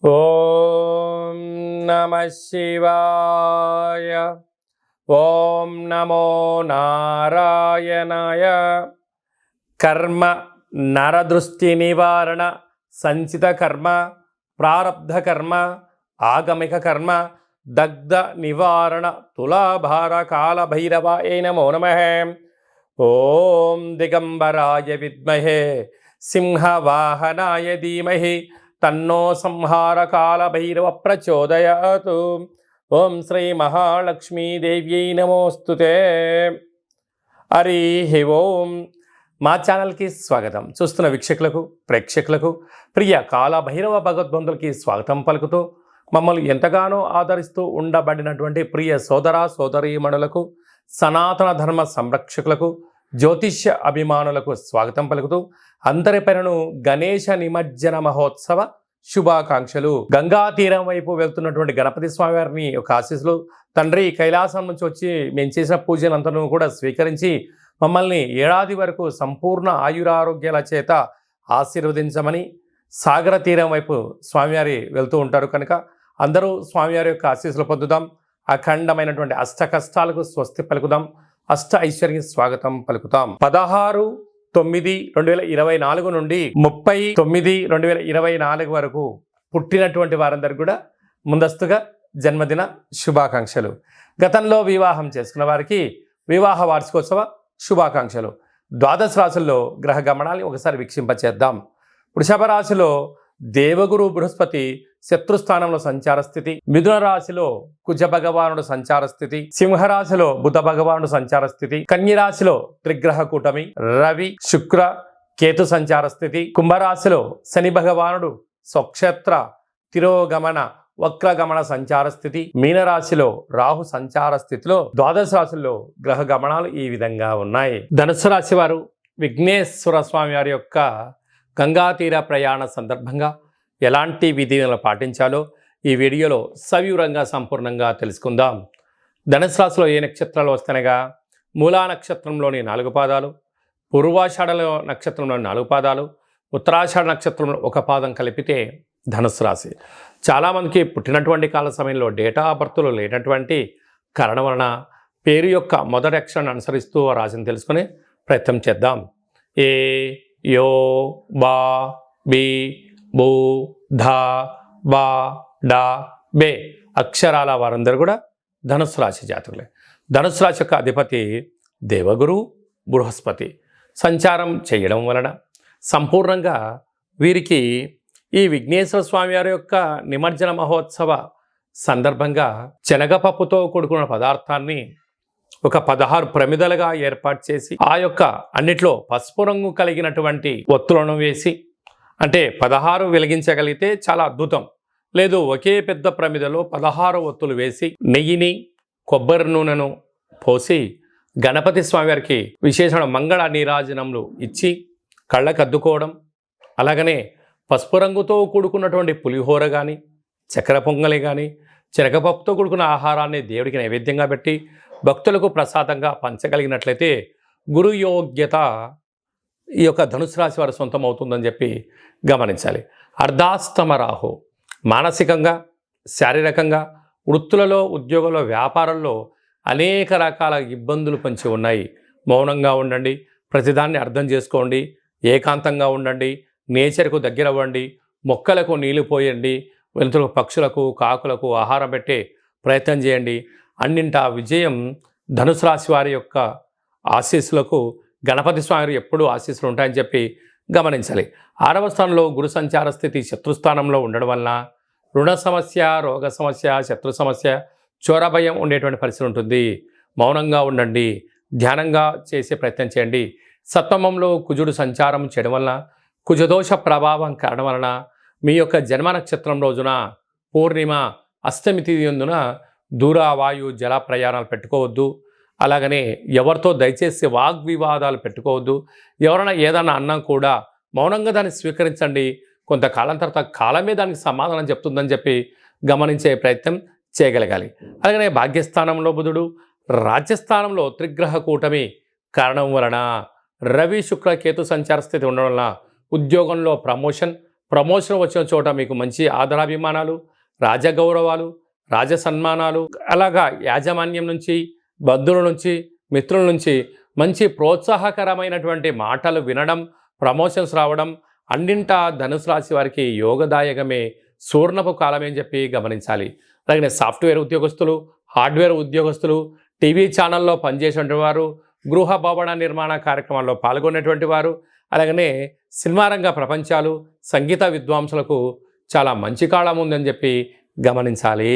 ఓం నమః శివాయ. ఓం నమో నారాయణాయ. కర్మ నరదృష్టి నివారణ సంచిత కర్మ ప్రారబ్ధ కర్మ ఆగమిక కర్మ దగ్ధ నివారణ తులాభార కాల భైరవాయ నమో నమః. ఓం దిగంబరాయ విద్మహే సింహవాహనాయ ధీమహి తన్నో సంహార కాల భైరవ ప్రచోదయాతు. ఓం శ్రీ మహాలక్ష్మీదేవ్యై నమోస్తుతే. హరి ఓం. మా ఛానల్కి స్వాగతం. చూస్తున్న వీక్షకులకు ప్రేక్షకులకు ప్రియ కాల భైరవ భగవద్బంధులకి స్వాగతం పలుకుతూ మమ్మల్ని ఎంతగానో ఆదరిస్తూ ఉండబడినటువంటి ప్రియ సోదర సోదరీమణులకు సనాతన ధర్మ సంరక్షకులకు జ్యోతిష్య అభిమానులకు స్వాగతం పలుకుతూ అందరిపైనను గణేశ నిమజ్జన మహోత్సవ శుభాకాంక్షలు. గంగా తీరం వైపు వెళ్తున్నటువంటి గణపతి స్వామి వారిని ఒక ఆశీస్సులు. తండ్రి కైలాసం నుంచి వచ్చి మేము చేసిన పూజలంతను కూడా స్వీకరించి మమ్మల్ని ఏడాది వరకు సంపూర్ణ ఆయురారోగ్యాల చేత ఆశీర్వదించమని. సాగర తీరం వైపు స్వామివారి వెళ్తూ ఉంటారు కనుక అందరూ స్వామివారి యొక్క ఆశీస్సులు పొందుదాం. అఖండమైనటువంటి అష్ట కష్టాలకు స్వస్తి పలుకుదాం. అష్ట ఐశ్వర్య స్వాగతం పలుకుతాం. 16/9/2024 నుండి 30/9/2024 వరకు పుట్టినటువంటి వారందరికీ కూడా ముందస్తుగా జన్మదిన శుభాకాంక్షలు. గతంలో వివాహం చేసుకున్న వారికి వివాహ వార్షికోత్సవ శుభాకాంక్షలు. ద్వాదశ రాశుల్లో గ్రహ గమనాన్ని ఒకసారి వీక్షింపచేద్దాం. వృషభ రాశిలో దేవగురు బృహస్పతి శత్రుస్థానంలో సంచార స్థితి. మిథున రాశిలో కుజ భగవానుడు సంచార స్థితి. సింహరాశిలో బుధ భగవానుడు సంచార స్థితి. కన్య రాశిలో త్రిగ్రహ కూటమి రవి శుక్ర కేతు సంచార స్థితి. కుంభరాశిలో శని భగవానుడు స్వక్షేత్ర తిరోగమన వక్రగమన సంచార స్థితి. మీనరాశిలో రాహు సంచార స్థితిలో ద్వాదశ రాశుల్లో గ్రహ గమనాలు ఈ విధంగా ఉన్నాయి. ధనుసు రాశి వారు విఘ్నేశ్వర స్వామి వారి యొక్క గంగా తీర ప్రయాణ సందర్భంగా ఎలాంటి విధులను పాటించాలో ఈ వీడియోలో సవివరంగా సంపూర్ణంగా తెలుసుకుందాం. ధనుసు రాశిలో ఏ నక్షత్రాలు వస్తానగా మూలా నక్షత్రంలోని 4 పాదాలు, పూర్వాషాఢ నక్షత్రంలోని 4 పాదాలు, ఉత్తరాషాఢ నక్షత్రంలో 1 పాదం కలిపితే ధనుసు రాశి. చాలామందికి పుట్టినటువంటి కాల సమయంలో డేటా ఆఫ్ బర్త్లు లేనటువంటి కారణం వలన పేరు యొక్క మొదటి అక్షరాన్ని అనుసరిస్తూ రాశిని తెలుసుకునే ప్రయత్నం చేద్దాం. ఏ యో బా బి బూ ధా బా డా బే అక్షరాల వారందరూ కూడా ధనుసు రాశి జాతకులే. ధనుసు రాశి యొక్క అధిపతి దేవగురు బృహస్పతి సంచారం చేయడం వలన సంపూర్ణంగా వీరికి ఈ విఘ్నేశ్వర స్వామి వారి యొక్క నిమజ్జన మహోత్సవ సందర్భంగా శనగపప్పుతో కూడుకున్న పదార్థాన్ని ఒక 16 ప్రమిదలుగా ఏర్పాటు చేసి ఆ యొక్క అన్నిట్లో పసుపు రంగు కలిగినటువంటి ఒత్తులను వేసి, అంటే 16 వెలిగించగలిగితే చాలా అద్భుతం. లేదు ఒకే పెద్ద ప్రమిదలో 16 ఒత్తులు వేసి నెయ్యిని కొబ్బరి నూనెను పోసి గణపతి స్వామి వారికి విశేషణ మంగళ నీరాజనములు ఇచ్చి కళ్ళకు అద్దుకోవడం. అలాగనే పసుపు రంగుతో కూడుకున్నటువంటి పులిహోర కానీ చక్కెర పొంగలి కానీ శనగపప్పుతో కూడుకున్న ఆహారాన్ని దేవుడికి నైవేద్యంగా పెట్టి భక్తులకు ప్రసాదంగా పంచగలిగినట్లయితే గురు యోగ్యత ఈ యొక్క ధనుసు రాశి వారి సొంతం అవుతుందని చెప్పి గమనించాలి. అర్ధాస్తమ రాహు మానసికంగా శారీరకంగా వృత్తులలో ఉద్యోగంలో వ్యాపారంలో అనేక రకాల ఇబ్బందులు పంచి ఉన్నాయి. మౌనంగా ఉండండి, ప్రతిదాన్ని అర్థం చేసుకోండి, ఏకాంతంగా ఉండండి, నేచర్కు దగ్గర అవ్వండి, మొక్కలకు నీళ్లు పోయండి, వెలుతురు పక్షులకు కాకులకు ఆహారం పెట్టే ప్రయత్నం చేయండి. అన్నింటా విజయం ధనుసు రాశి వారి యొక్క ఆశీస్సులకు గణపతి స్వామి ఎప్పుడూ ఆశీస్సులు ఉంటాయని చెప్పి గమనించాలి. 6వ స్థానంలో గురు సంచార స్థితి శత్రుస్థానంలో ఉండడం వలన రుణ సమస్య, రోగ సమస్య, శత్రు సమస్య, చోర భయం ఉండేటువంటి పరిస్థితి ఉంటుంది. మౌనంగా ఉండండి, ధ్యానంగా చేసే ప్రయత్నం చేయండి. సప్తమంలో కుజుడు సంచారం చేయడం వలన కుజదోష ప్రభావం కారణం వలన మీ యొక్క జన్మ నక్షత్రం రోజున పూర్ణిమ అష్టమి తిథి యందున దూర వాయు జల ప్రయాణాలు పెట్టుకోవద్దు. అలాగనే ఎవరితో దయచేసి వాగ్వివాదాలు పెట్టుకోవద్దు. ఎవరైనా ఏదన్నా అన్నా కూడా మౌనంగా దాన్ని స్వీకరించండి. కొంతకాలం తర్వాత కాలమే దానికి సమాధానం చెప్తుందని చెప్పి గమనించే ప్రయత్నం చేయగలగాలి. అలాగనే భాగ్యస్థానంలో బుధుడు, రాజ్యస్థానంలో త్రిగ్రహ కూటమి కారణం వలన రవి శుక్ర కేతు సంచార స్థితి ఉండడం వలన ఉద్యోగంలో ప్రమోషన్, ప్రమోషన్ వచ్చిన చోట మీకు మంచి ఆదరాభిమానాలు, రాజగౌరవాలు, రాజ సన్మానాలు, అలాగా యాజమాన్యం నుంచి, బంధువుల నుంచి, మిత్రుల నుంచి మంచి ప్రోత్సాహకరమైనటువంటి మాటలు వినడం, ప్రమోషన్స్ రావడం, అన్నింటా ధనుసు రాశి వారికి యోగదాయకమే, సూర్ణపు కాలమే అని చెప్పి గమనించాలి. అలాగే సాఫ్ట్వేర్ ఉద్యోగస్తులు, హార్డ్వేర్ ఉద్యోగస్తులు, టీవీ ఛానల్లో పనిచేసేటువంటి వారు, గృహ భవన నిర్మాణ కార్యక్రమాల్లో పాల్గొనేటువంటి వారు, అలాగనే సినిమా రంగ ప్రపంచాలు, సంగీత విద్వాంసులకు చాలా మంచి కాలం ఉందని చెప్పి గమనించాలి.